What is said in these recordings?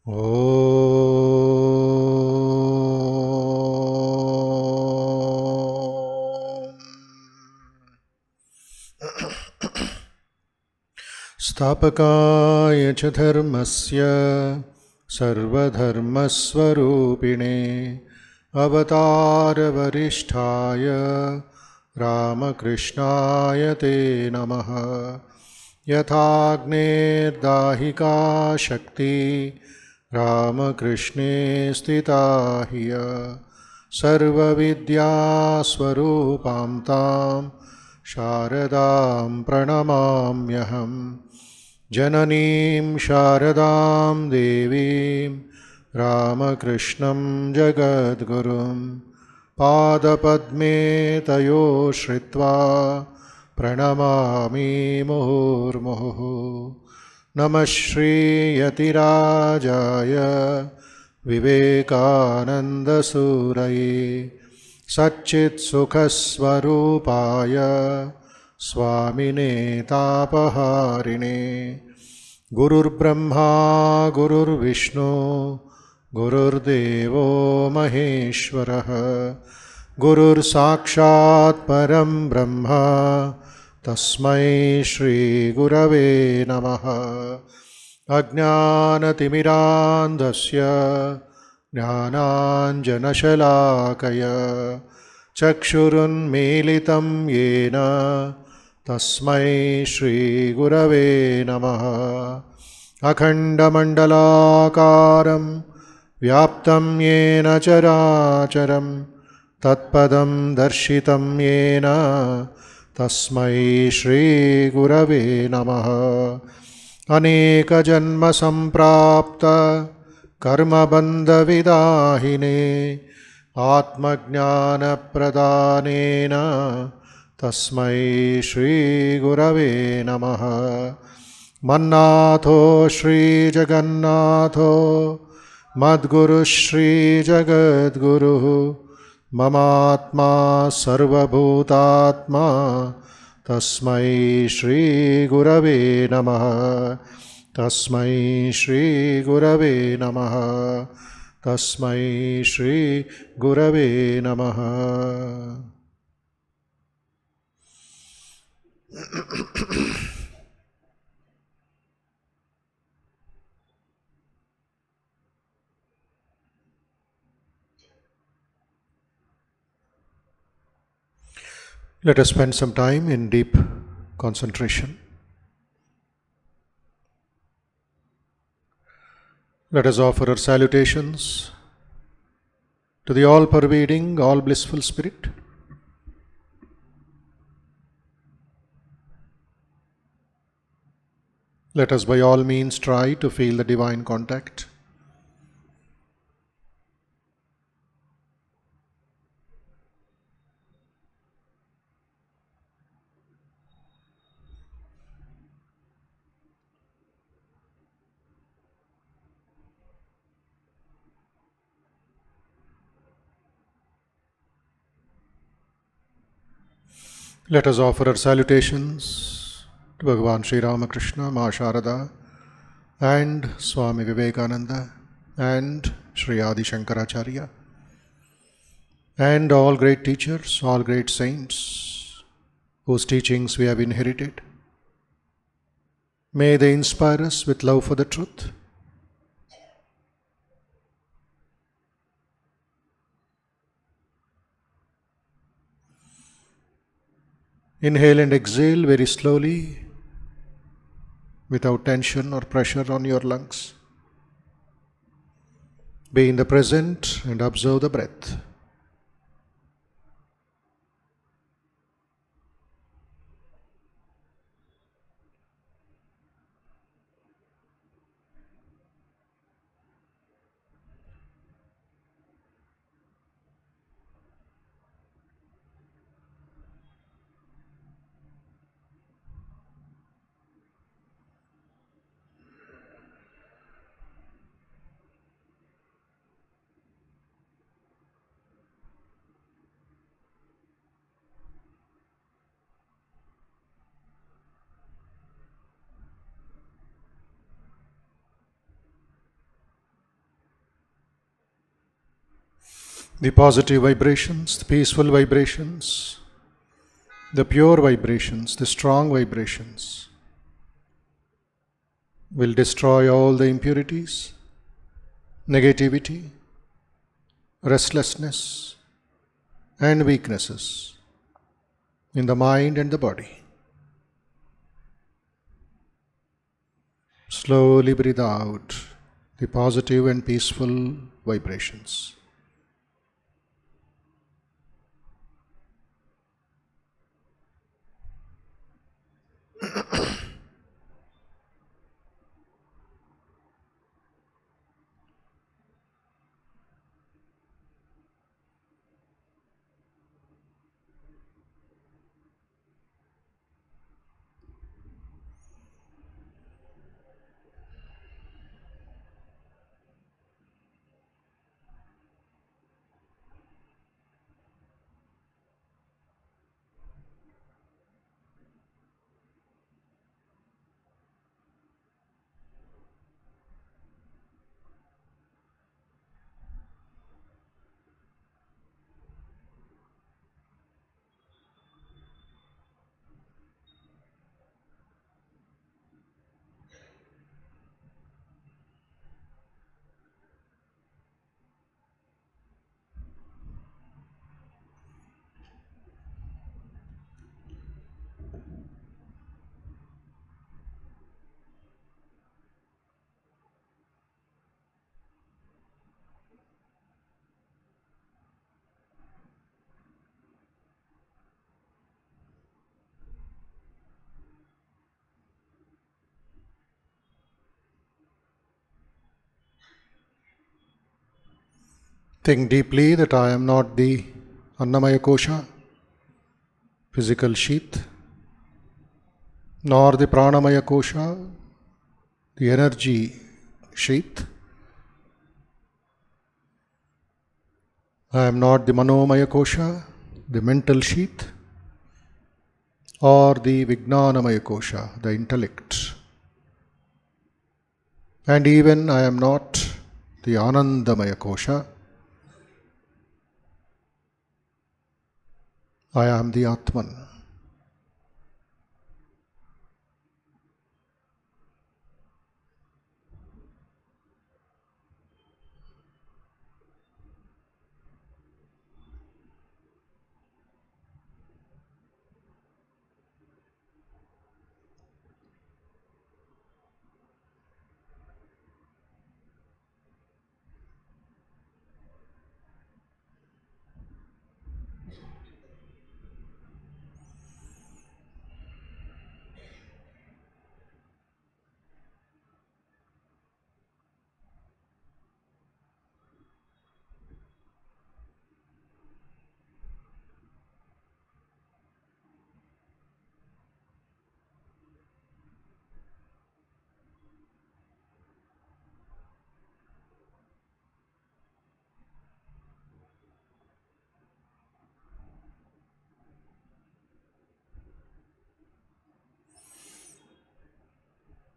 Om. Stapakaya cha dharmasya sarvadharmasvarupine avatara varishtaya Ramakrishnaya te namaha yathagner dahika shakti Ramakrishne stita hiya sarva vidya swarupam tam Sharadam pranamamyaham Jananim Sharadam Devim Ramakrishnam Jagadgurum Padapadme Tayo Shritva Pranamami Muhurmuhu Namah Shri Yatirajaya Vivekananda Suraye Satchit Sukhasvarupaya Swamine Tapaharine Gurur Brahma Gurur Vishnu Gurur Devo Maheshwaraha Gurur Sakshat Param Brahma Tasmai Shri Gurave Namaha Ajnanatimirandhasya Jnananjanashalakaya Chakshurunmilitam Yena Tasmai Shri Gurave Namaha Akhandamandalakaram Vyaptam Yena Characharam Tatpadam Darshitam Yena Tasmai Shri Gurave Namaha Aneka Janma Samprapta Karma Bandha Vidahine Atma Jnana Pradhanena Tasmai Shri Gurave Namaha Mannatho Shri Jagannatho Madguru Shri Jagadguru Mamatma Sarvabhutatma Tasmai Shri Gurave Namaha Tasmai Shri Gurave Namaha Tasmai Shri Gurave Namaha. Let us spend some time in deep concentration. Let us offer our salutations to the all-pervading, all-blissful Spirit. Let us by all means try to feel the divine contact. Let us offer our salutations to Bhagavan Sri Ramakrishna, Ma Sharada, and Swami Vivekananda, and Sri Adi Shankaracharya, and all great teachers, all great saints, whose teachings we have inherited. May they inspire us with love for the truth. Inhale and exhale very slowly, without tension or pressure on your lungs. Be in the present and observe the breath. The positive vibrations, the peaceful vibrations, the pure vibrations, the strong vibrations will destroy all the impurities, negativity, restlessness, and weaknesses in the mind and the body. Slowly breathe out the positive and peaceful vibrations. Think deeply that I am not the Annamaya Kosha, physical sheath, nor the Pranamaya Kosha, the energy sheath. I am not the Manomaya Kosha, the mental sheath, or the Vijnanamaya Kosha, the intellect. And even I am not the Anandamaya Kosha. I am the Atman.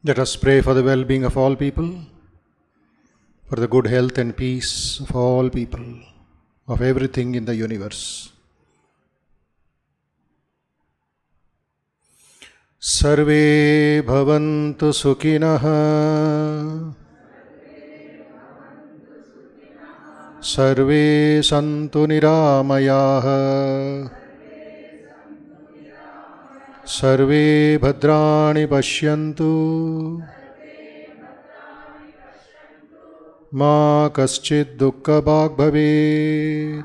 Let us pray for the well-being of all people, for the good health and peace of all people, of everything in the universe. Sarve bhavantu sukhinah, sarve santu niramayah, sarve bhadrani pashyantu, ma kaschid dukkha bhag bhavet.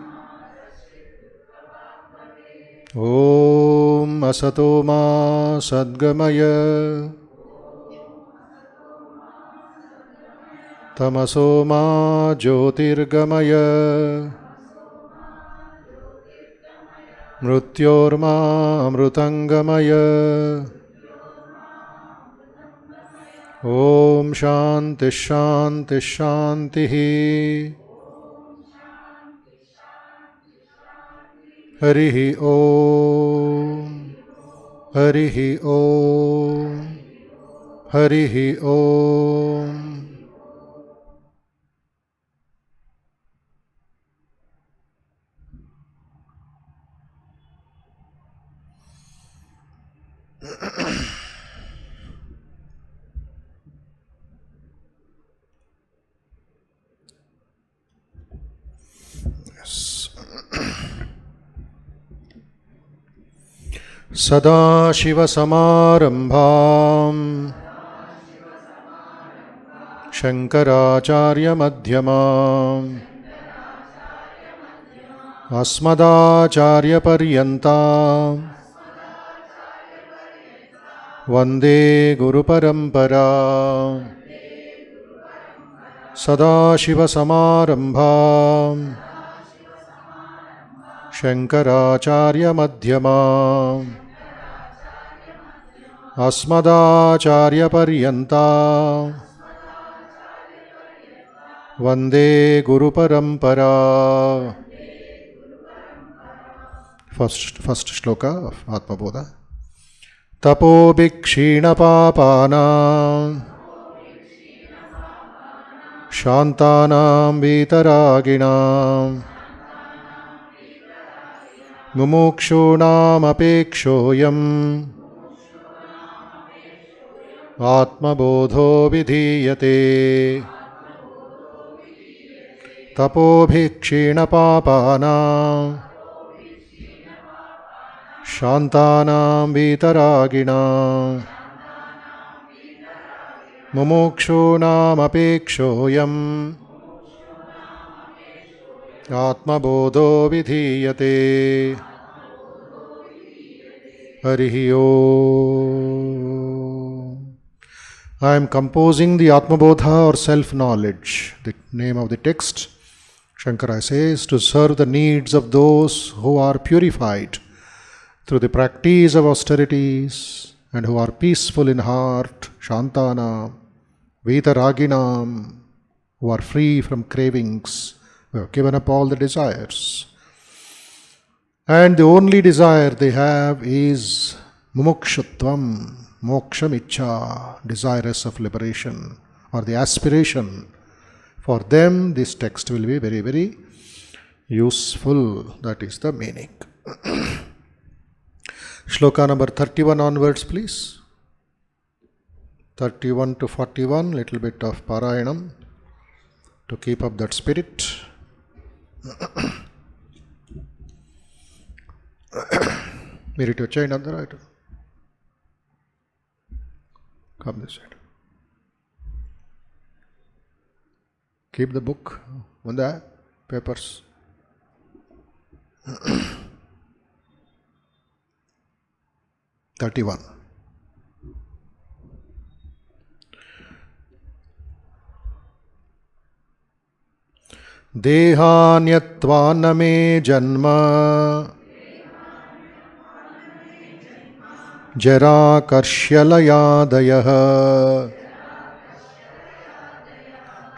Om asato ma sadgamaya, tamaso ma jyotirgamaya, mrutyorma amrutangamaya. Om shanti shanti shanti. Harihi Om. Harihi Om. Harihi Om. सदाशिवसमारम्भाम् शङ्कराचार्यमध्यमाम् अस्मदाचार्यपर्यन्ताम् वन्दे गुरुपरम्पराम् सदाशिवसमारम्भाम् शङ्कराचार्यमध्यमाम् अस्मदाचार्यपर्यन्ताम् वन्दे गुरुपरम्पराम्. First shloka of Atma Bodha. Tapobikshinapapānām Shantānām Vitarāginām Mumukshūnām apekṣoyam Atma Bodho vidhīyate. Tapobhikshinapāpānām Shantānām Vitarāginām Mumukshūnām apekṣoyam Atma Bodho vidhīyate. Harihi Om. I am composing the Atma Bodha or self-knowledge, the name of the text. Shankara says, to serve the needs of those who are purified through the practice of austerities and who are peaceful in heart, Shantana, Vitaraginam, who are free from cravings, who have given up all the desires. And the only desire they have is mumukshutvam, mokshamicha, desirous of liberation or the aspiration. For them, this text will be very, very useful. That is the meaning. Shloka number 31 onwards, please. 31 to 41, little bit of Parayanam to keep up that spirit. Mere to chain on the right. Come this side. Keep the book on the papers. (31) Dehanyatva na me janma jara karshalayadayah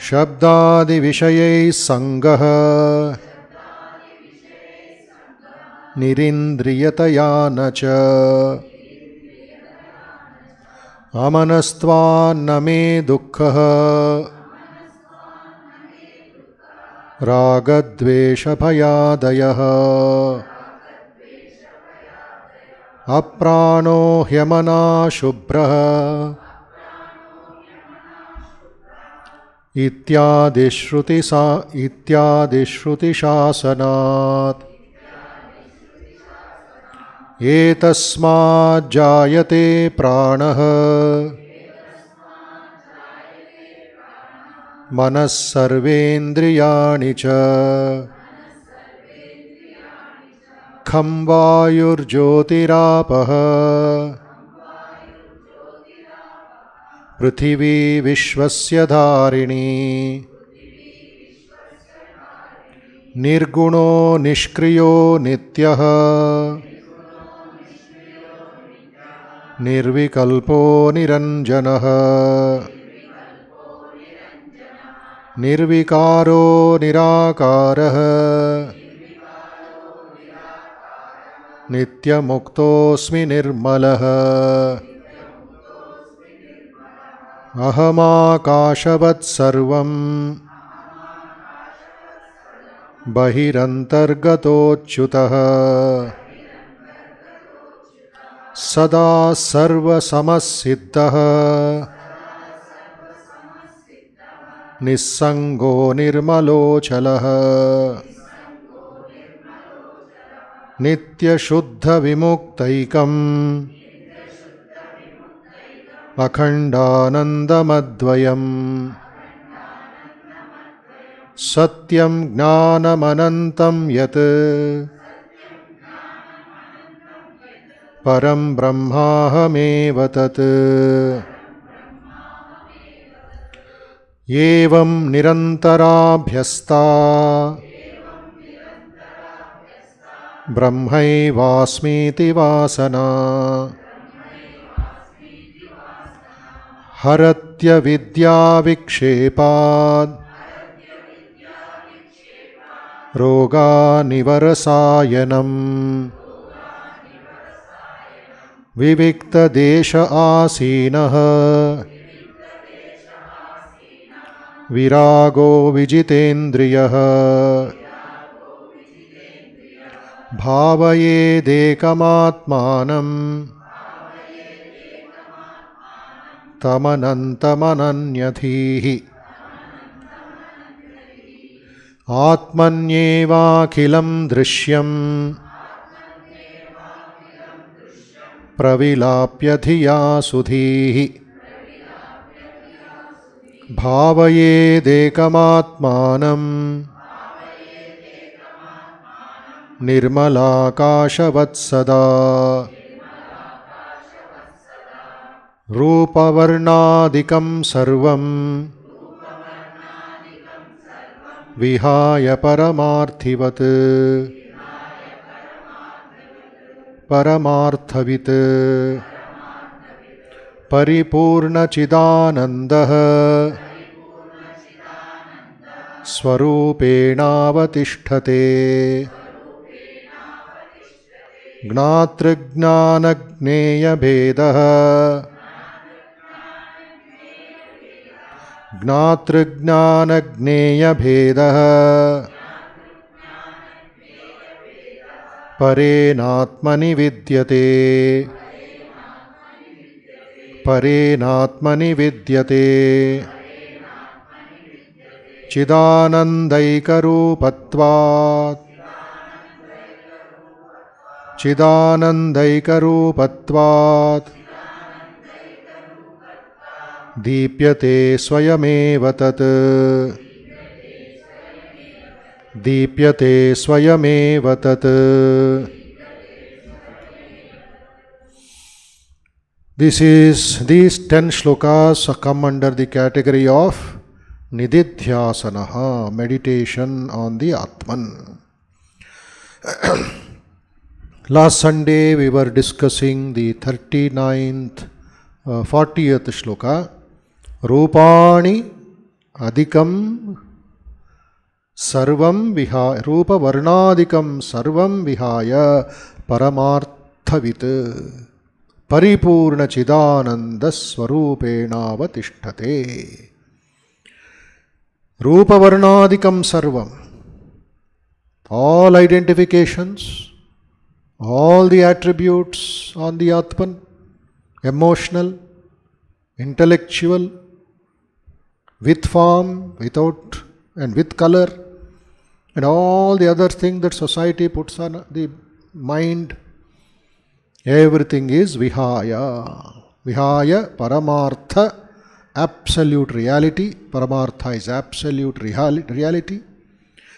Shabdādi vishayai sangah nirindriyataya naca amanastva name dukkha ragadvesha bhayadayah aprano hyamana shubhrah इत्यादि श्रुति शासनात् एतस्मात् जायते प्राणः मनः सर्वेन्द्रियाणि च खं वायुर्ज्योतिरापः पृथिवी विश्वस्य धारिणी निर्गुणो निष्क्रियो नित्यः निर्विकल्पो निरञ्जनः निर्विकारो निराकारः नित्यमुक्तोऽस्मि निर्मलः अहमाकाशवत् सर्वं बहिरन्तर्गतोऽच्युतः सदा सर्वसमसिद्धः निस्सङ्गो निर्मलोऽचलः Nitya Shuddha Vimuktaikam Akhandanandamadvayam Satyam Jnanamanantam Yat Param Brahmaham Tat Evam Nirantarabhyasta Brahmaivasmiti Vasana Haratya Vidya Vikshepad Roga Nivarasayanam Vivikta Desha Asinaha Virago Vijitendriyaha Bhavaye Dekamatmanam Tamanantamananyathihi Atmanyevakhilam Drishyam Pravilapya Dhiya Sudhihi Bhavaye Dekamatmanam Nirmalakashavatsada Rupavarnadikam Sarvam Vihaya Paramarthivat Paramarthavit Paripurna Chidanandah Swarupenavatisthate Gnatrajnanagneya Bhedah Gnatrajnanagneya Bhedah Parenatmani Vidyate Parenatmani Vidyate Chidanandaikaropatvat Chidanandaikaropatvat Deepyate Swayameva Tat Deepyate Swayameva Tat. These 10 shlokas come under the category of Nididhyasanaha, meditation on the Atman. Last Sunday we were discussing the 39th, 40th shloka. Rupani adhikam sarvam vihaya, rupa varnadikam sarvam vihaya paramarthavit paripurna chidananda swarupena vatisthate. Rupa varnadikam sarvam, all identifications, all the attributes on the Atman, emotional, intellectual, with form, without, and with color, and all the other things that society puts on the mind, everything is vihaya. Vihaya, paramartha, absolute reality. Paramartha is absolute reality.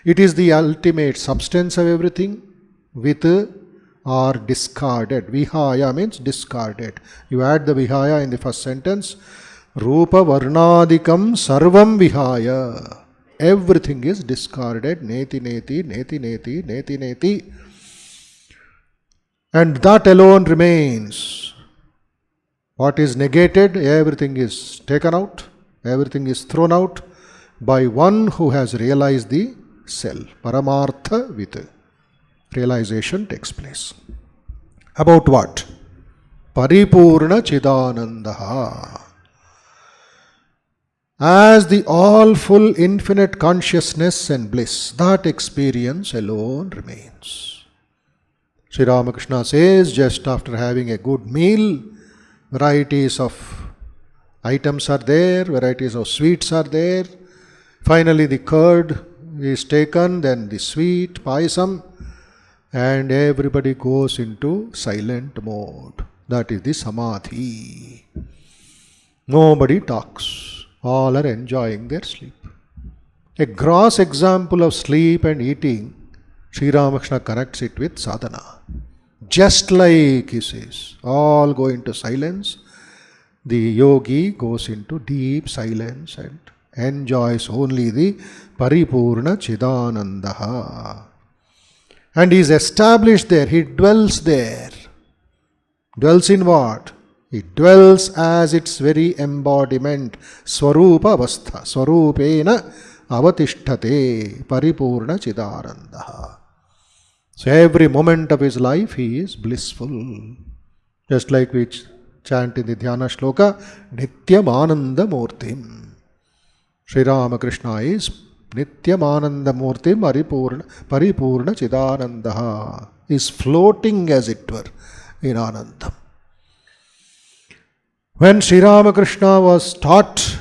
It is the ultimate substance of everything, with or discarded. Vihaya means discarded. You add the vihaya in the first sentence. Rupa varnadikam sarvam vihaya. Everything is discarded. Neti neti, neti neti, neti neti. And that alone remains. What is negated, everything is taken out, everything is thrown out by one who has realized the self. Paramartha with realization takes place. About what? Paripurna Chidanandaha. As the all-full infinite consciousness and bliss, that experience alone remains. Sri Ramakrishna says, just after having a good meal, varieties of items are there, varieties of sweets are there. Finally the curd is taken, then the sweet, paisam, and everybody goes into silent mode. That is the samadhi. Nobody talks. All are enjoying their sleep. A gross example of sleep and eating, Sri Ramakrishna connects it with sadhana. Just like he says, all go into silence. The yogi goes into deep silence and enjoys only the paripurna chidanandaha. And he is established there, he dwells there. Dwells in what? He dwells as its very embodiment, swarupa avastha, swarupena avatisthate, paripurna chidanandaha. So every moment of his life he is blissful. Just like we chant in the Dhyana Shloka, Nityam Ananda Murtim. Sri Ramakrishna is Nityam Ananda Murtim Paripurna Chidanandaha. Is floating as it were in Anandam. When Sri Ramakrishna was taught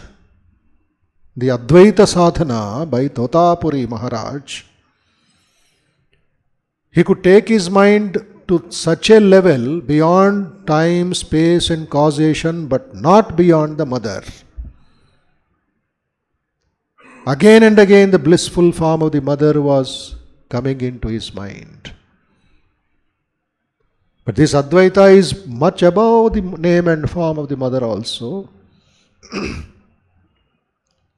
the Advaita Sadhana by Totapuri Maharaj, he could take his mind to such a level beyond time, space and causation, but not beyond the mother. Again and again the blissful form of the mother was coming into his mind. But this Advaita is much above the name and form of the mother also.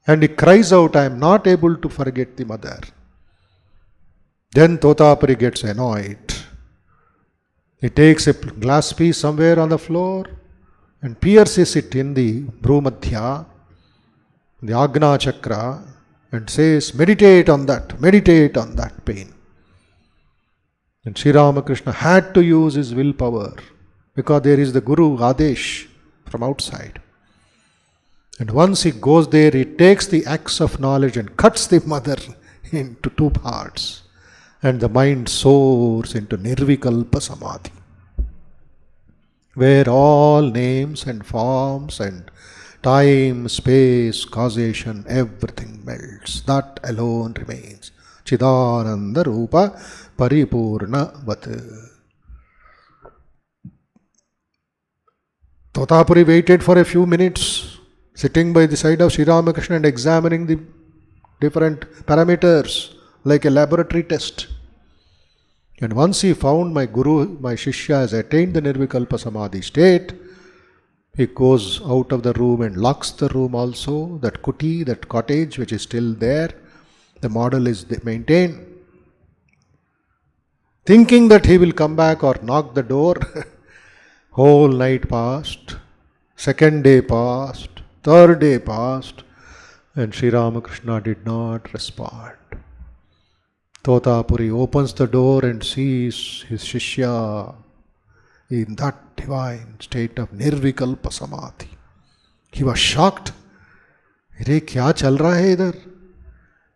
And he cries out, I am not able to forget the mother. Then Totapuri gets annoyed. He takes a glass piece somewhere on the floor and pierces it in the Bhrumadhya, the Agna Chakra, and says, meditate on that pain. And Sri Ramakrishna had to use his willpower because there is the Guru Adesh from outside. And once he goes there, he takes the axe of knowledge and cuts the mother into two parts. And the mind soars into Nirvikalpa Samadhi, where all names and forms and time, space, causation, everything melts. That alone remains. Chidananda Rupa Paripurna Vat. Totapuri waited for a few minutes, sitting by the side of Sri Ramakrishna and examining the different parameters like a laboratory test. And once he found my Guru, my Shishya has attained the Nirvikalpa Samadhi state, he goes out of the room and locks the room also, that kuti, that cottage which is still there. The model is maintained. Thinking that he will come back or knock the door, whole night passed, second day passed, third day passed, and Sri Ramakrishna did not respond. Totapuri opens the door and sees his Shishya in that divine state of Nirvikalpa Samadhi. He was shocked. Re, kya chal raha hai idhar?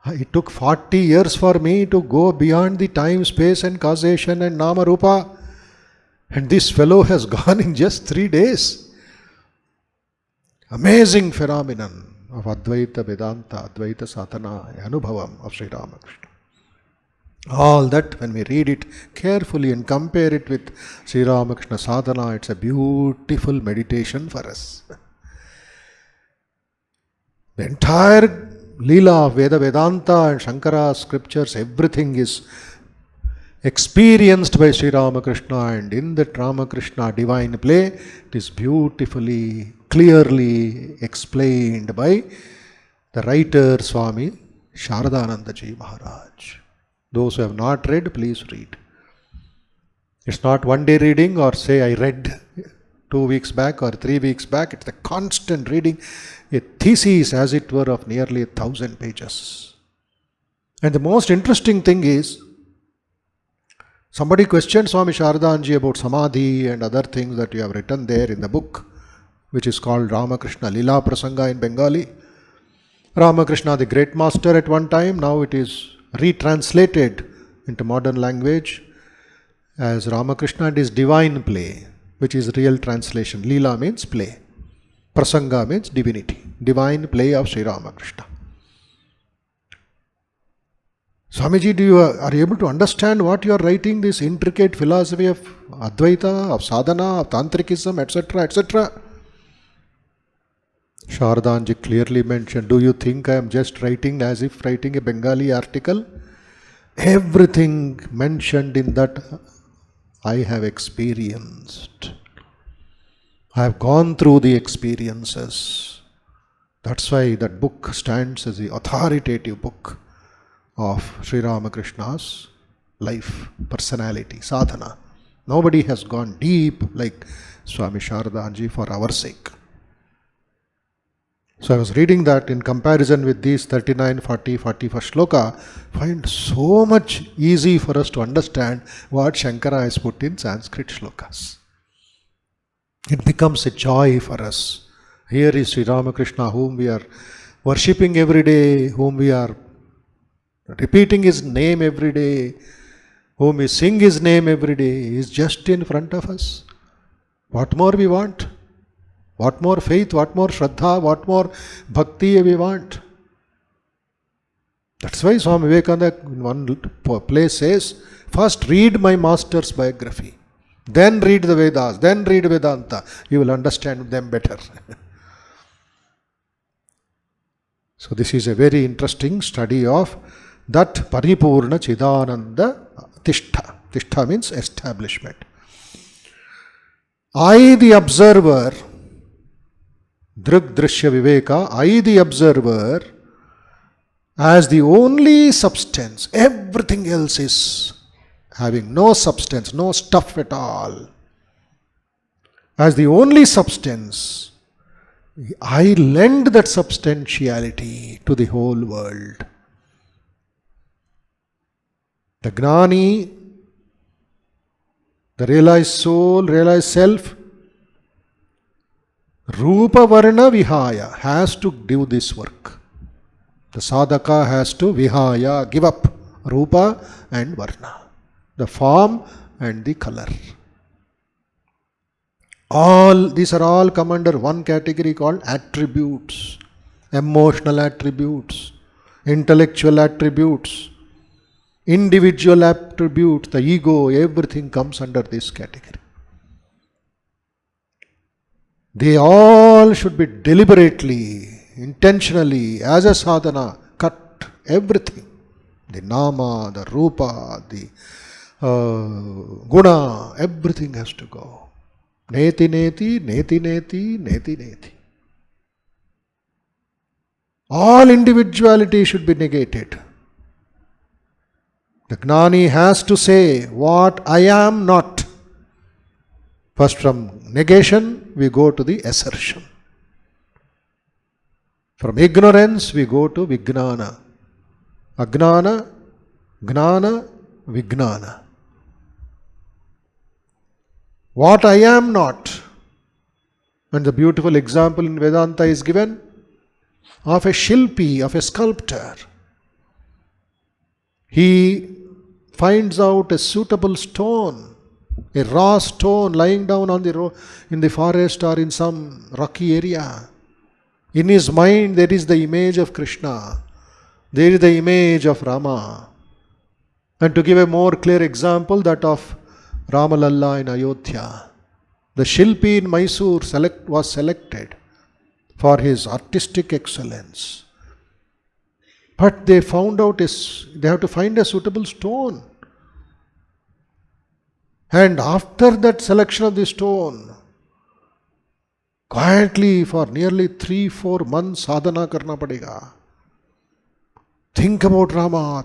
It took 40 years for me to go beyond the time, space and causation and Nama Rupa. And this fellow has gone in just 3 days. Amazing phenomenon of Advaita Vedanta, Advaita Sadhana, Anubhavam of Sri Ramakrishna. All that, when we read it carefully and compare it with Sri Ramakrishna Sadhana, it's a beautiful meditation for us. The entire Leela of Vedanta and Shankara scriptures, everything is experienced by Sri Ramakrishna, and in that Ramakrishna divine play, it is beautifully, clearly explained by the writer Swami Sharadanandaji Maharaj. Those who have not read, please read. It's not one day reading or say I read 2 weeks back or 3 weeks back. It's a constant reading, a thesis as it were of nearly 1,000 pages. And the most interesting thing is, somebody questioned Swami Sharadanji about Samadhi and other things that you have written there in the book, which is called Ramakrishna Lila Prasanga in Bengali. Ramakrishna, the great master at one time, now it is retranslated into modern language as Ramakrishna and his divine play, which is real translation. Leela means play. Prasanga means divinity. Divine play of Sri Ramakrishna. Swamiji, are you able to understand what you are writing, this intricate philosophy of Advaita, of sadhana, of tantrikism, etc., etc.? Sharadanji clearly mentioned, do you think I am just writing as if writing a Bengali article? Everything mentioned in that I have experienced. I have gone through the experiences. That's why that book stands as the authoritative book of Sri Ramakrishna's life, personality, sadhana. Nobody has gone deep like Swami Sharadanji for our sake. So I was reading that in comparison with these 39, 40, 41st sloka, find so much easy for us to understand what Shankara has put in Sanskrit shlokas. It becomes a joy for us. Here is Sri Ramakrishna, whom we are worshipping every day, whom we are repeating his name every day, whom we sing his name every day. He is just in front of us. What more we want? What more faith, what more shraddha, what more bhakti we want? That's why Swami Vivekananda in one place says, first read my master's biography, then read the Vedas, then read Vedanta. You will understand them better. So this is a very interesting study of that Paripurna Chidananda Tishtha. Tishtha means establishment. I, the observer, Drug Drishya Viveka, I, the observer, as the only substance, everything else is having no substance, no stuff at all. As the only substance, I lend that substantiality to the whole world. The Gnani, the realized soul, realized self, Rupa Varna Vihaya has to do this work. The sadhaka has to Vihaya, give up Rupa and Varna, the form and the color. These are all come under one category called attributes, emotional attributes, intellectual attributes, individual attributes, the ego, everything comes under this category. They all should be deliberately, intentionally, as a sadhana, cut everything. The nama, the rupa, the guna, everything has to go. Neti neti, neti neti, neti neti. All individuality should be negated. The Gnani has to say what I am not. First from negation we go to the assertion. From ignorance we go to Vijnana. Agnana, Gnana, Vijnana. What I am not. And the beautiful example in Vedanta is given of a shilpi, of a sculptor. He finds out a suitable stone, a raw stone lying down on in the forest or in some rocky area. In his mind there is the image of Krishna, there is the image of Rama. And to give a more clear example, that of Ramalalla in Ayodhya. The shilpi in Mysore was selected for his artistic excellence. But they found out they have to find a suitable stone. And after that selection of the stone, quietly for nearly 3-4 months sadhana karna padega. Think about Rama,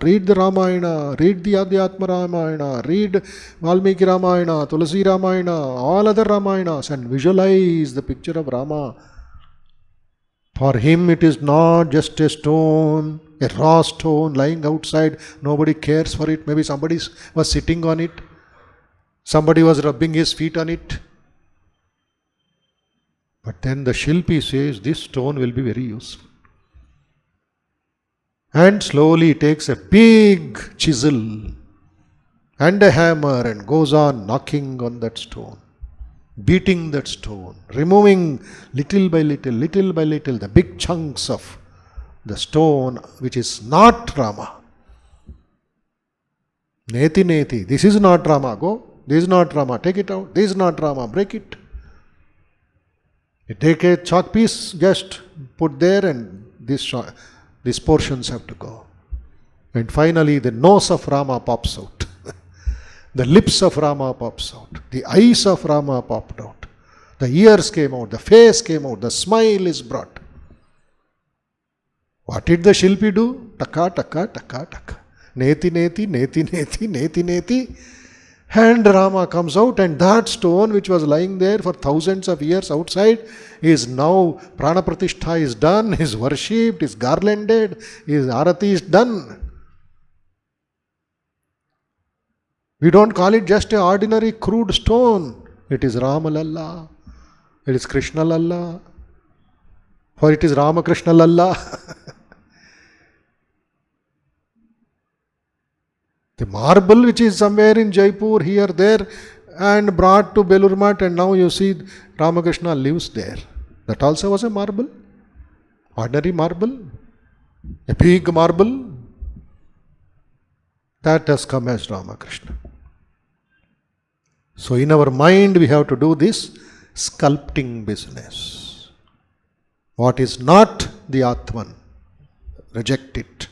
read the Ramayana, read the Adhyatma Ramayana, read Valmiki Ramayana, Tulasi Ramayana, all other Ramayanas, and visualize the picture of Rama. For him it is not just a stone, a raw stone lying outside, nobody cares for it, maybe somebody was sitting on it, somebody was rubbing his feet on it. But then the shilpi says, this stone will be very useful. And slowly takes a big chisel and a hammer and goes on knocking on that stone, beating that stone, removing little by little, the big chunks of the stone which is not Rama. Neti neti, this is not Rama, go. This is not Rama, take it out. This is not Rama, break it. You take a chalk piece, just put there, and these portions have to go. And finally the nose of Rama pops out. The lips of Rama pops out. The eyes of Rama popped out. The ears came out. The face came out. The smile is brought. What did the Shilpi do? Taka, taka, taka, taka. Neti, neti, neti, neti, neti, neti. And Rama comes out, and that stone which was lying there for thousands of years outside is now, Prana Pratishtha is done, is worshipped, is garlanded, his arati is done. We don't call it just an ordinary crude stone. It is Rama Lalla. It is Krishna Lalla. For it is Ramakrishna Lalla. The marble which is somewhere in Jaipur, here, there, and brought to Belur Math, and now you see Ramakrishna lives there. That also was a marble. Ordinary marble. A big marble. That has come as Ramakrishna. So in our mind we have to do this sculpting business. What is not the Atman, reject it,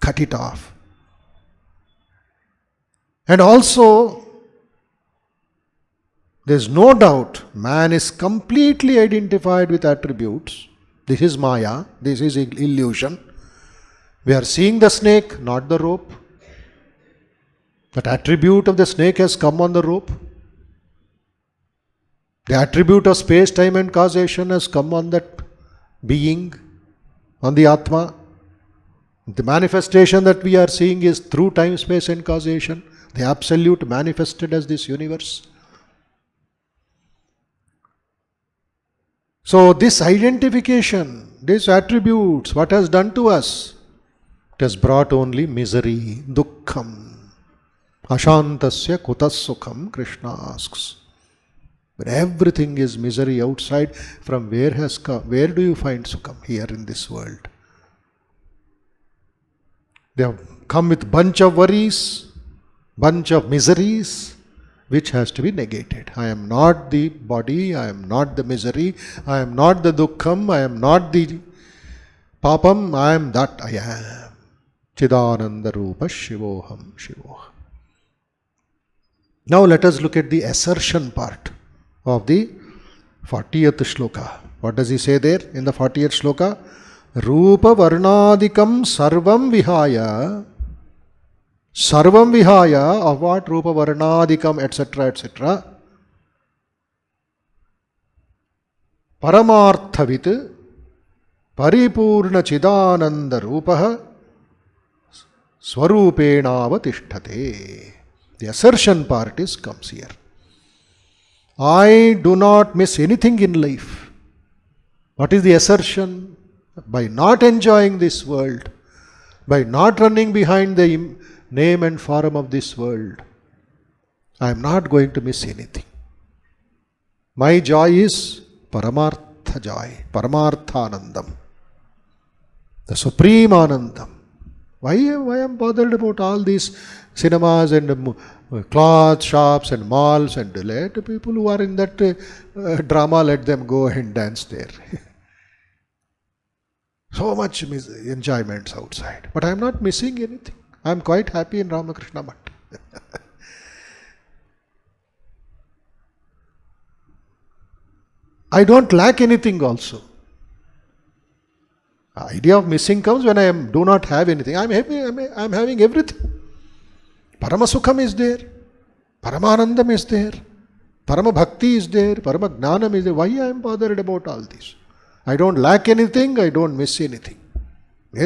cut it off. And also, there is no doubt, man is completely identified with attributes. This is Maya, this is illusion. We are seeing the snake, not the rope. That attribute of the snake has come on the rope. The attribute of space, time and causation has come on that being, on the Atma. The manifestation that we are seeing is through time, space and causation. The Absolute manifested as this universe. So this identification, these attributes, what has done to us? It has brought only misery, dukkham. Ashantasya kutas sukham, Krishna asks. When everything is misery outside, from where has come? Where do you find sukham? Here in this world. They have come with bunch of worries, bunch of miseries, which has to be negated. I am not the body, I am not the misery, I am not the dukkham, I am not the papam, I am that I am. Chidananda Rupa Shivoham Shivoham. Now let us look at the assertion part of the 40th shloka. What does he say there in the 40th shloka? Rupa Varnadikam Sarvam Vihaya. Sarvam Vihaya, of what? Rupa Varnadikam, etc., etc. Paramarthavit Paripurna Chidananda Rupaha Swarupenavatisthate. The assertion part comes here. I do not miss anything in life. What is the assertion? By not enjoying this world, by not running behind the name and form of this world, I am not going to miss anything. My joy is Paramartha joy, Paramarthanandam, the supreme Anandam. Why am I bothered about all these cinemas and cloth shops and malls, and let people who are in that drama, let them go and dance there. So much enjoyment outside. But I am not missing anything. I am quite happy in Ramakrishna Math. I don't lack anything also. The idea of missing comes when I do not have anything. I am happy, I am having everything. Paramasukham is there. Paramanandam is there. Parama Bhakti is there. Parama Gnanam is there. Why I am bothered about all this? I don't lack anything. I don't miss anything. I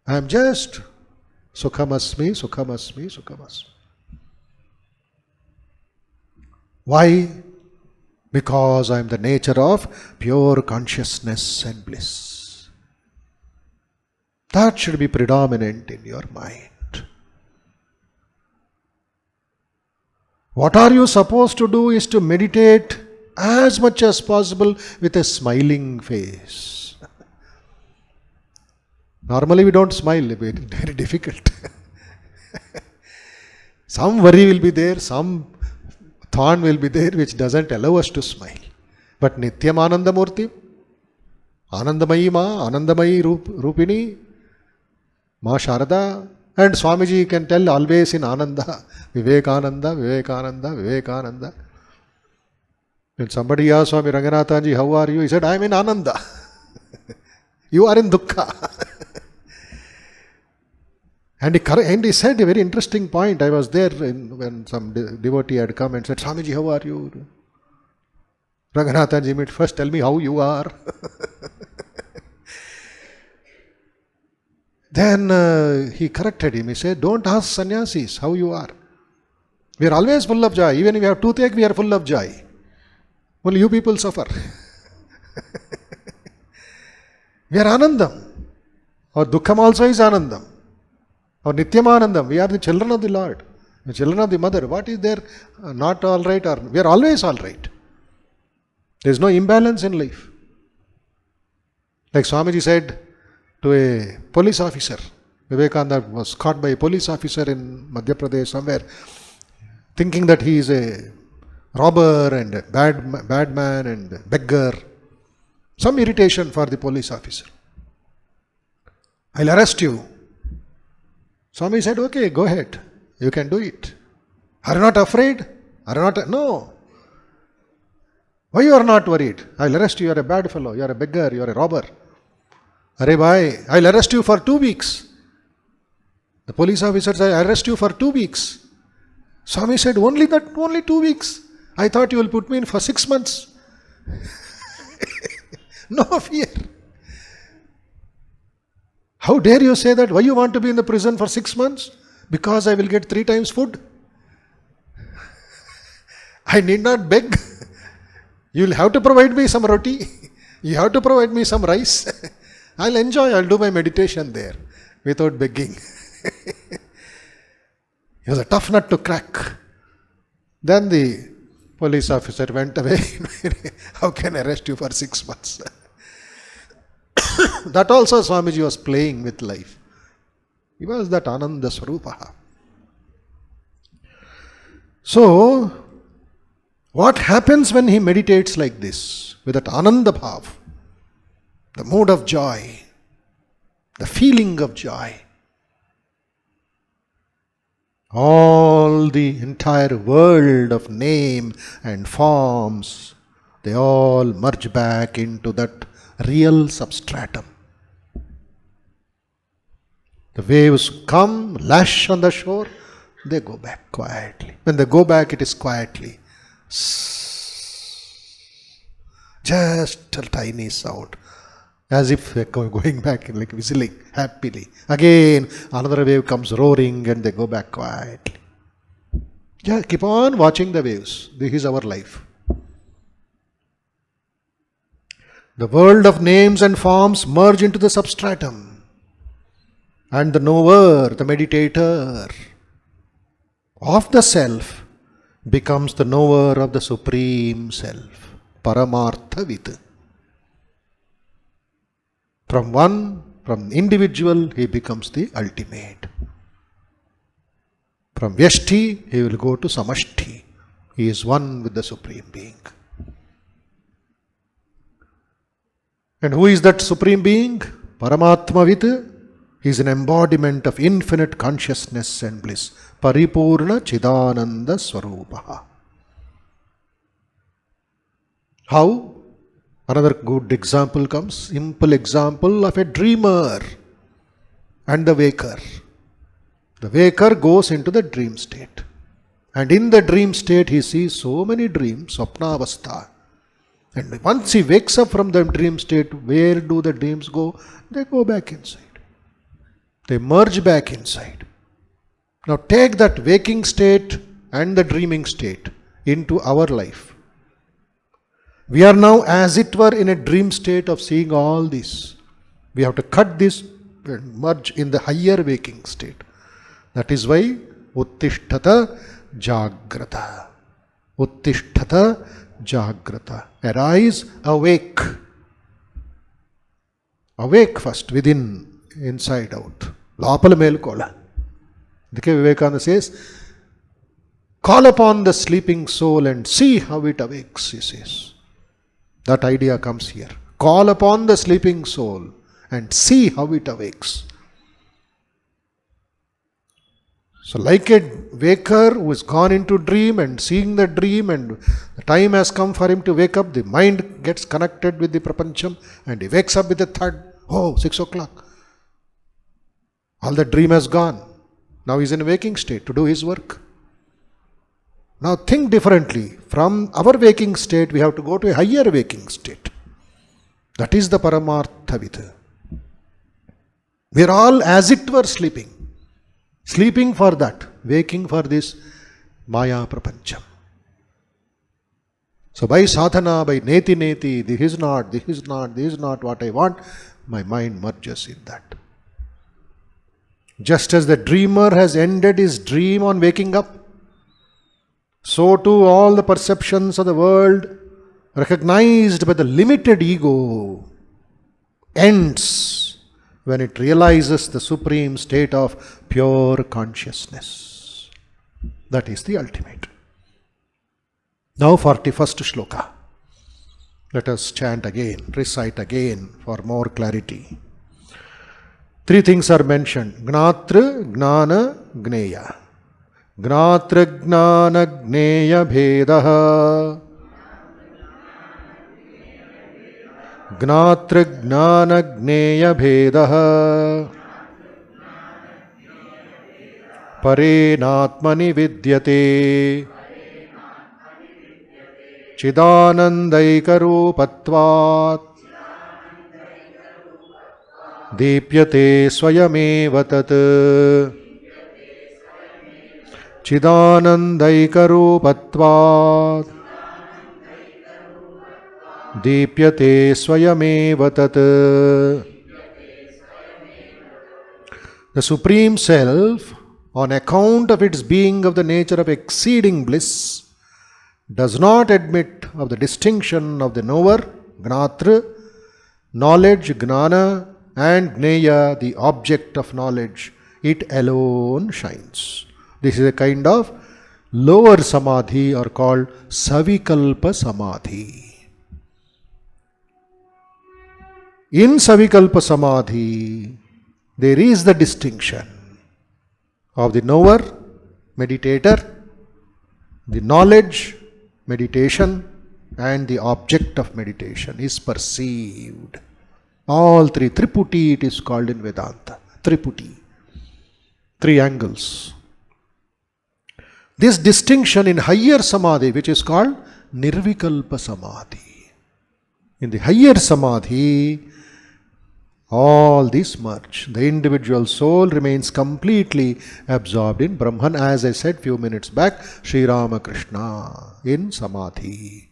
am just Sukhamasmi, Sukhamasmi, Sukhamasmi. Why? Because I am the nature of pure consciousness and bliss. That should be predominant in your mind. What are you supposed to do is to meditate as much as possible with a smiling face. Normally we don't smile, very difficult. Some worry will be there, some thorn will be there which doesn't allow us to smile. But Nityam Anandamurti, Anandamayi Ma, Anandamayi Rupini, Ma Sharada, and Swamiji can tell always in Ananda, Vivekananda, Vivekananda, Vivekananda. When somebody asked Swami Ranganathanji, how are you? He said, I am in Ananda. You are in Dukkha. And he said a very interesting point. I was there when some devotee had come and said, Swamiji, how are you? Ranganathanji, first tell me how you are. Then he corrected him. He said, don't ask sannyasis how you are. We are always full of joy. Even if we have toothache, we are full of joy. Only you people suffer. We are Anandam. Our Dukkham also is Anandam. Our Nityam Anandam. We are the children of the Lord. The children of the Mother. What is there not all right? Or we are always all right. There is no imbalance in life. Like Swamiji said to a police officer. Vivekananda was caught by a police officer in Madhya Pradesh somewhere, thinking that he is a robber and a bad man and beggar. Some irritation for the police officer. I'll arrest you. Swami said, okay, go ahead. You can do it. Are you not afraid? Are you not? No. Why you are not worried? I'll arrest you. You are a bad fellow. You are a beggar. You are a robber. Arre bhai, I'll arrest you for 2 weeks. The police officer said, I'll arrest you for 2 weeks. Swami said, only 2 weeks. I thought you will put me in for 6 months. No fear. How dare you say that? Why you want to be in the prison for 6 months? Because I will get 3 times food. I need not beg. You will have to provide me some roti. You have to provide me some rice. I'll enjoy. I'll do my meditation there without begging. It was a tough nut to crack. Then the police officer went away. How can I arrest you for 6 months? That also Swamiji was playing with life. He was that Ananda Swarupa. So, what happens when he meditates like this? With that Ananda Bhav, the mood of joy, the feeling of joy. All the entire world of name and forms, they all merge back into that real substratum. The waves come, lash on the shore, they go back quietly. When they go back, it is quietly. Just a tiny sound. As if they're going back, like whistling happily. Again, another wave comes roaring and they go back quietly. Yeah, keep on watching the waves. This is our life. The world of names and forms merge into the substratum. And the knower, the meditator of the self becomes the knower of the Supreme Self. Paramartha Vid. From individual, he becomes the ultimate. From Vyashti, he will go to Samashti. He is one with the Supreme Being. And who is that Supreme Being? Paramatma Vid. He is an embodiment of infinite consciousness and bliss. Paripurna Chidananda Swarupa. How? Another good example comes. Simple example of a dreamer and the waker. The waker goes into the dream state. And in the dream state, he sees so many dreams, Swapnavastha. And once he wakes up from the dream state, where do the dreams go? They go back inside. They merge back inside. Now take that waking state and the dreaming state into our life. We are now, as it were, in a dream state of seeing all this. We have to cut this and merge in the higher waking state. That is why Uttishtata Jagrata. Uttishtata Jagrata. Arise, awake. Awake first within inside out. Lopala melkola. Dike Vivekananda says, call upon the sleeping soul and see how it awakes, he says. That idea comes here. Call upon the sleeping soul and see how it awakes. So like a waker who has gone into dream and seeing the dream, and the time has come for him to wake up, the mind gets connected with the prapancham and he wakes up with a thud. Oh, 6 o'clock. All the dream has gone. Now he is in a waking state to do his work. Now think differently. From our waking state, we have to go to a higher waking state. That is the Paramartha Vidha. We are all as it were sleeping. Sleeping for that, waking for this Maya Prapancham. So by sadhana, by neti, this is not what I want, my mind merges in that. Just as the dreamer has ended his dream on waking up, so too all the perceptions of the world recognized by the limited ego ends when it realizes the supreme state of pure consciousness. That is the ultimate. Now 41st shloka. Let us chant again, recite again for more clarity. 3 things are mentioned. Gnatra, Gnana, Gneya. Gnatra, Gnana, Gneya, Bhedaha. Gnatra, Gnana, Gneya, Bhedaha. Parenatmani vidyate. Chidanandaikaropatvat. Dipyate swayameva tat. Chidanandaikaropatvat. Dipyate swayameva tat. The Supreme Self, on account of its being of the nature of exceeding bliss, does not admit of the distinction of the knower, Gnatra, knowledge, Gnana, and Gneya, the object of knowledge. It alone shines. This is a kind of lower samadhi, or called Savikalpa Samadhi. In Savikalpa Samadhi, there is the distinction of the knower, meditator, the knowledge, meditation, and the object of meditation is perceived. All 3, Triputi it is called in Vedanta. Triputi. 3 angles. This distinction in higher samadhi, which is called Nirvikalpa Samadhi. In the higher samadhi, all these merge. The individual soul remains completely absorbed in Brahman, as I said few minutes back, Sri Ramakrishna in Samadhi.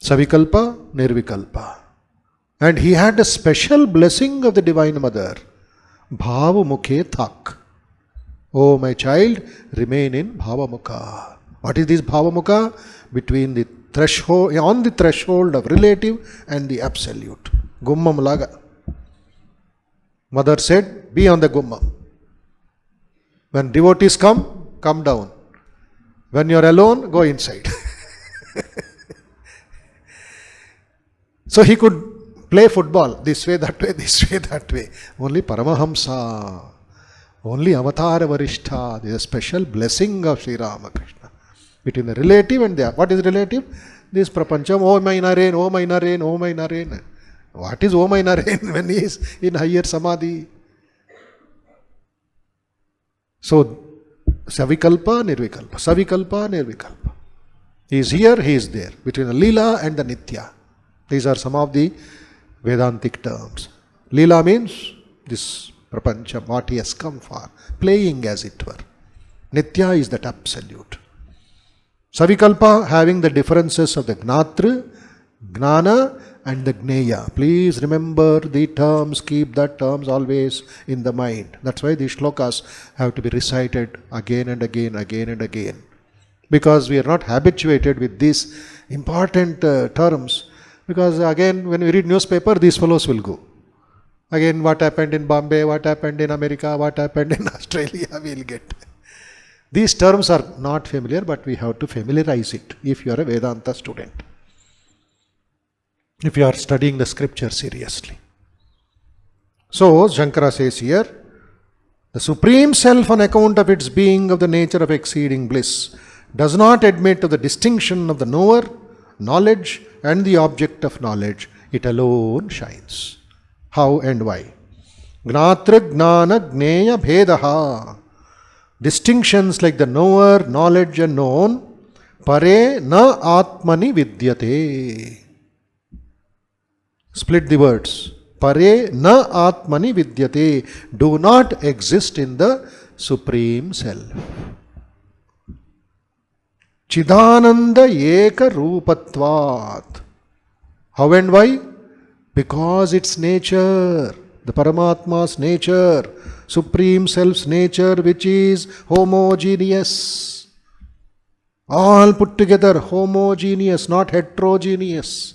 Savikalpa, Nirvikalpa. And he had a special blessing of the Divine Mother. Bhava Mukhe Thak. Oh my child, remain in Bhava Mukha. What is this Bhava Mukha? Between the threshold, on the threshold of relative and the absolute. Gummam laga. Mother said, be on the gummam. When devotees come, come down. When you are alone, go inside. So he could play football, this way, that way, this way, that way. Only Paramahamsa, only Avatara Varishtha. There is a special blessing of Sri Ramakrishna. Between the relative and the, what is relative? This prapancham, oh my naren, oh my naren, oh my naren. What is oh my naren when he is in higher samadhi? So, Savikalpa, Nirvikalpa, Savikalpa, Nirvikalpa. He is here, he is there. Between the Lila and the Nitya. These are some of the Vedantic terms. Lila means this prapancham, what he has come for, playing as it were. Nitya is that absolute. Savikalpa having the differences of the Gnatra, Gnana and the Gneya. Please remember the terms, keep that terms always in the mind. That's why these shlokas have to be recited again and again, again and again. Because we are not habituated with these important terms. Because again, when we read newspaper, these fellows will go. Again, what happened in Bombay, what happened in America, what happened in Australia, we'll get. These terms are not familiar, but we have to familiarize it if you are a Vedanta student. If you are studying the scripture seriously. So, Shankara says here, the Supreme Self, on account of its being of the nature of exceeding bliss, does not admit of the distinction of the knower, knowledge, and the object of knowledge. It alone shines. How and why? Gnatra gnana gneya bhedaha. Distinctions like the knower, knowledge, and known, pare na atmani vidyate. Split the words. Pare na atmani vidyate. Do not exist in the Supreme Self. Chidananda eka rupatvat. How and why? Because its nature, the Paramatma's nature, Supreme Self's nature, which is homogeneous. All put together, homogeneous, not heterogeneous.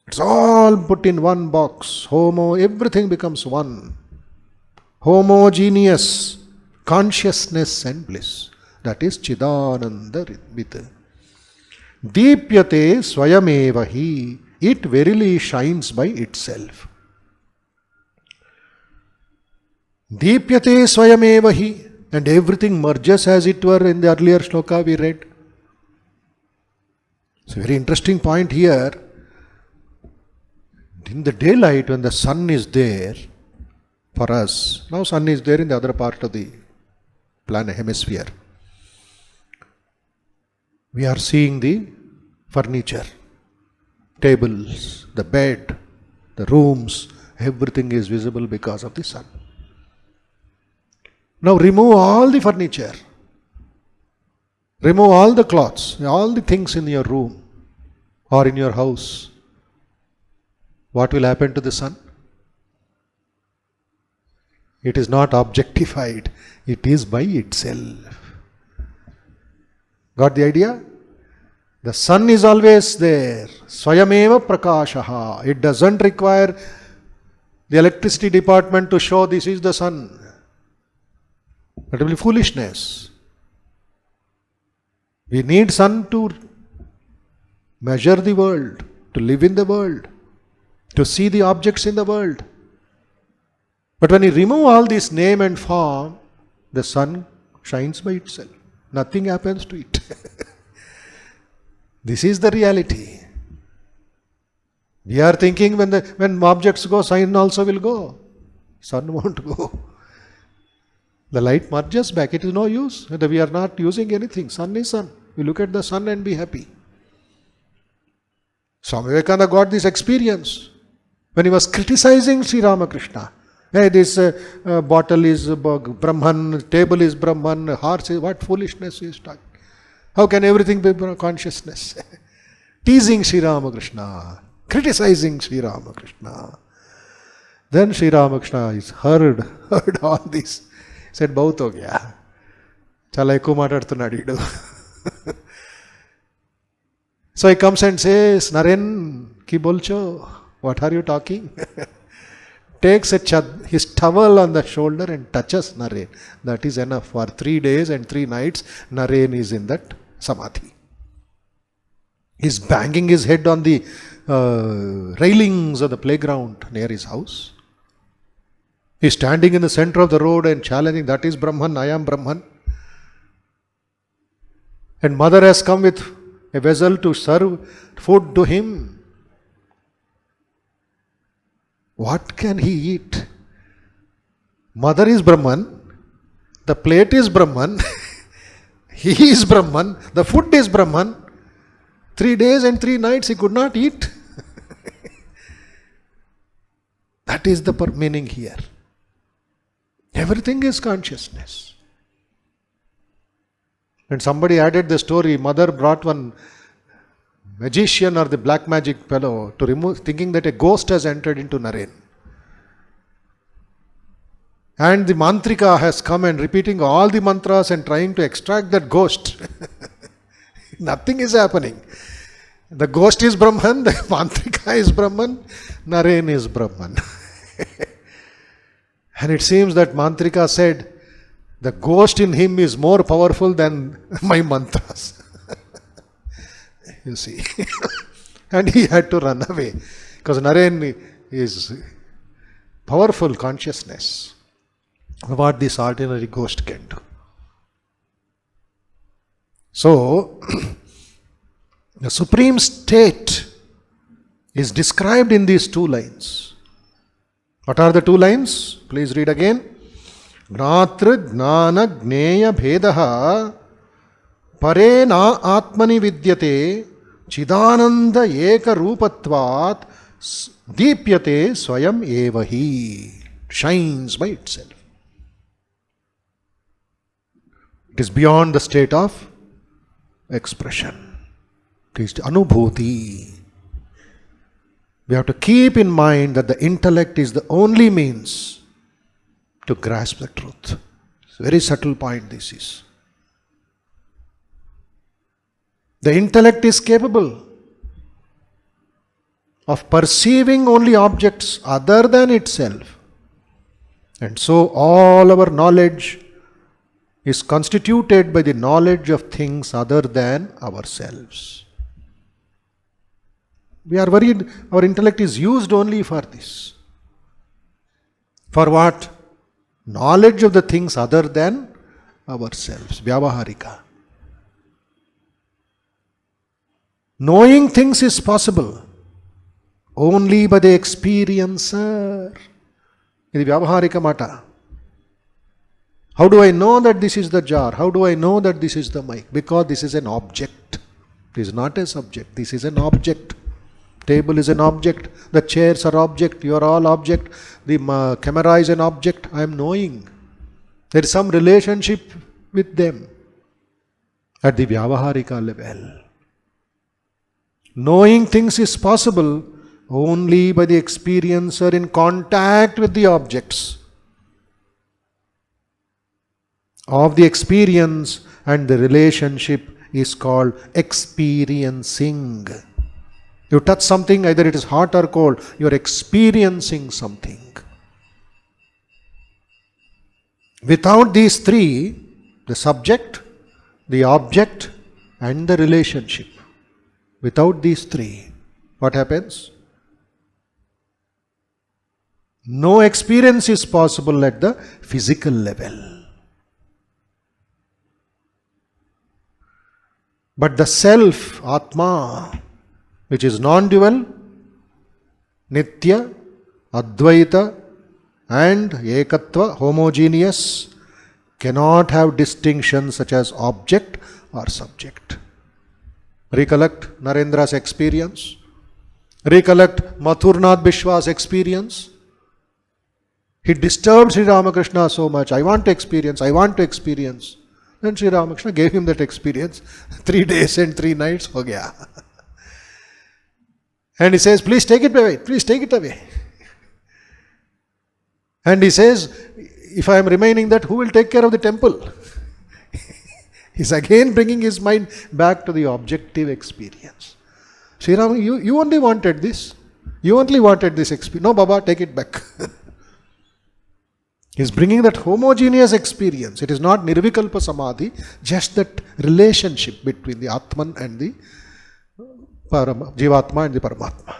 It's all put in one box. Everything becomes one. Homogeneous consciousness and bliss. That is Chidananda Ridvita. Deepyate swayamevahi. It verily shines by itself. Deepyate swayamevahi. And everything merges as it were in the earlier shloka we read. It's a very interesting point here. In the daylight, when the sun is there for us, now sun is there in the other part of the planet hemisphere. We are seeing the furniture, tables, the bed, the rooms, everything is visible because of the sun. Now remove all the furniture, remove all the clothes, all the things in your room or in your house. What will happen to the sun? It is not objectified, it is by itself. Got the idea? The sun is always there. Swayameva prakashaha. It doesn't require the electricity department to show this is the sun. That will be foolishness. We need sun to measure the world, to live in the world, to see the objects in the world. But when you remove all this name and form, the sun shines by itself. Nothing happens to it. This is the reality. We are thinking when objects go, sun also will go. Sun won't go. The light merges back. It is no use. We are not using anything. Sun is sun. We look at the sun and be happy. Swami Vivekananda got this experience when he was criticizing Sri Ramakrishna. Hey, this bottle is Brahman, table is Brahman, horse is, what foolishness he is talking. How can everything be consciousness? Teasing Sri Ramakrishna, criticizing Sri Ramakrishna. Then Sri Ramakrishna is heard all this. He said, bahut ho gaya. Chala ekku maatadutunnadu idu. So he comes and says, Naren, ki bolcho? What are you talking? Takes his towel on the shoulder and touches Naren. That is enough. For 3 days and 3 nights, Naren is in that samadhi. He's banging his head on the railings of the playground near his house. He's standing in the center of the road and challenging, that is Brahman, I am Brahman. And mother has come with a vessel to serve food to him. What can he eat? Mother is Brahman, the plate is Brahman, he is Brahman, the food is Brahman. 3 days and 3 nights he could not eat. That is the meaning here. Everything is consciousness. And somebody added the story, mother brought one magician or the black magic fellow to remove, thinking that a ghost has entered into Naren. And the mantrika has come and repeating all the mantras and trying to extract that ghost. Nothing is happening. The ghost is Brahman, the Mantrika is Brahman, Naren is Brahman. And it seems that Mantrika said, the ghost in him is more powerful than my mantras. You see. And he had to run away. Because Naren is powerful consciousness of what this ordinary ghost can do. So, the supreme state is described in these two lines. What are the two lines? Please read again. Gnatra Gnana Gneya Bhedaha Pare na Atmani Vidyate Chidananda Eka Rupatvat Deepyate Swayam Evahi. Shines by itself. It is beyond the state of expression. It is anubhuti. We have to keep in mind that the intellect is the only means to grasp the truth. It's a very subtle point this is. The intellect is capable of perceiving only objects other than itself. And so all our knowledge is constituted by the knowledge of things other than ourselves. We are worried our intellect is used only for this. For what? Knowledge of the things other than ourselves. Vyavaharika. Knowing things is possible only by the experiencer. This is Vyavaharika Mata. How do I know that this is the jar? How do I know that this is the mic? Because this is an object. It is not a subject. This is an object. Table is an object. The chairs are object. You are all object. The camera is an object. I am knowing. There is some relationship with them at the Vyavaharika level. Knowing things is possible only by the experiencer in contact with the objects of the experience, and the relationship is called experiencing. You touch something, either it is hot or cold, you are experiencing something. Without these three, the subject, the object, and the relationship, without these three, what happens? No experience is possible at the physical level. But the self, Atma, which is non-dual, Nitya, Advaita, and Ekatva, homogeneous, cannot have distinctions such as object or subject. Recollect Narendra's experience. Recollect Mathurnath Bishwa's experience. He disturbed Sri Ramakrishna so much. I want to experience, I want to experience. Then Sri Ramakrishna gave him that experience. 3 days and 3 nights, ho gaya. And he says, please take it away, please take it away. And he says, if I am remaining that, who will take care of the temple? He's again bringing his mind back to the objective experience. Sri Ram, you only wanted this. You only wanted this experience. No, Baba, take it back. He's bringing that homogeneous experience. It is not Nirvikalpa Samadhi, just that relationship between the Atman and the Jivatma and the Paramatma.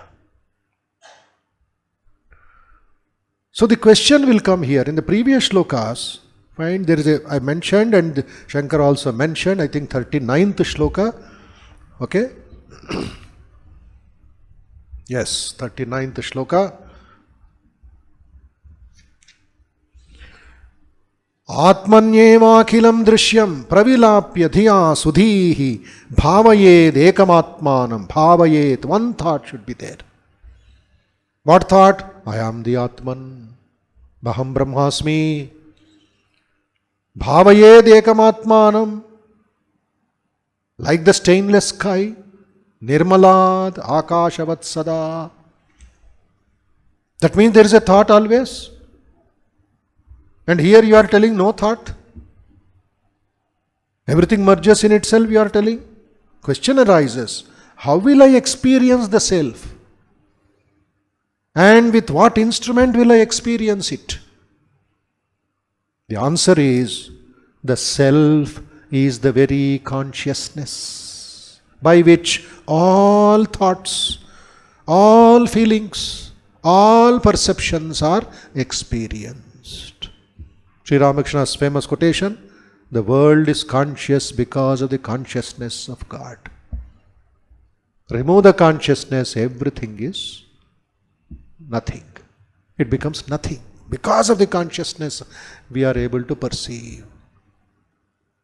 So the question will come here. In the previous shlokas, find there is I mentioned, and Shankara also mentioned, I think 39th shloka. Okay? Yes, 39th shloka. Atmanyevakhilam drishyam pravilapya dhiya sudhihi bhavayed ekamatmanam bhavayed. One thought should be there. What thought? I am the Atman. Baham Brahmasmi. Bhavayed ekamatmanam. Like the stainless sky. Nirmalad akashavat sada. That means there is a thought always. And here you are telling no thought. Everything merges in itself, you are telling. Question arises. how will I experience the self? And with what instrument will I experience it? The answer is, the self is the very consciousness by which all thoughts, all feelings, all perceptions are experienced. Sri Ramakrishna's famous quotation, the world is conscious because of the consciousness of God. Remove the consciousness, everything is nothing. It becomes nothing. Because of the consciousness, we are able to perceive.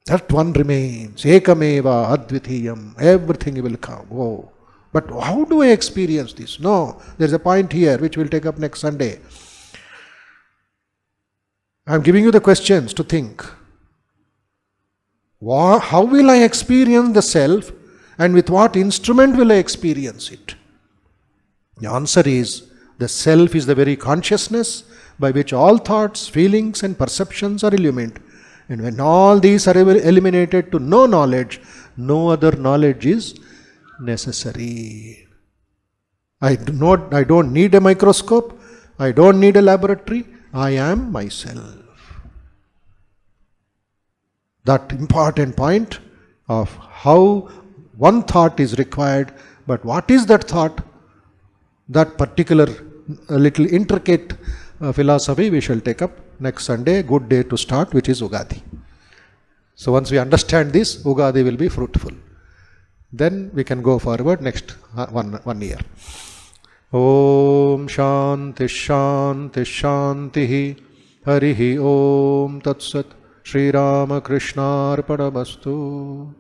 That one remains. Ekameva advitiyam. Everything will come. Oh. But how do I experience this? No, there's a point here which we'll take up next Sunday. I'm giving you the questions to think. How will I experience the self, and with what instrument will I experience it? The answer is, the self is the very consciousness by which all thoughts, feelings and perceptions are illumined. And when all these are eliminated to no knowledge, no other knowledge is necessary. I don't need a microscope. I don't need a laboratory. I am myself. That important point of how one thought is required, but what is that thought? That particular little intricate philosophy we shall take up next Sunday, good day to start, which is Ugadi. So once we understand this, Ugadi will be fruitful. Then we can go forward next one year. Om Shanti Shanti Shanti Harihi Om Tat Sat Shri Ramakrishna Arpanamastu.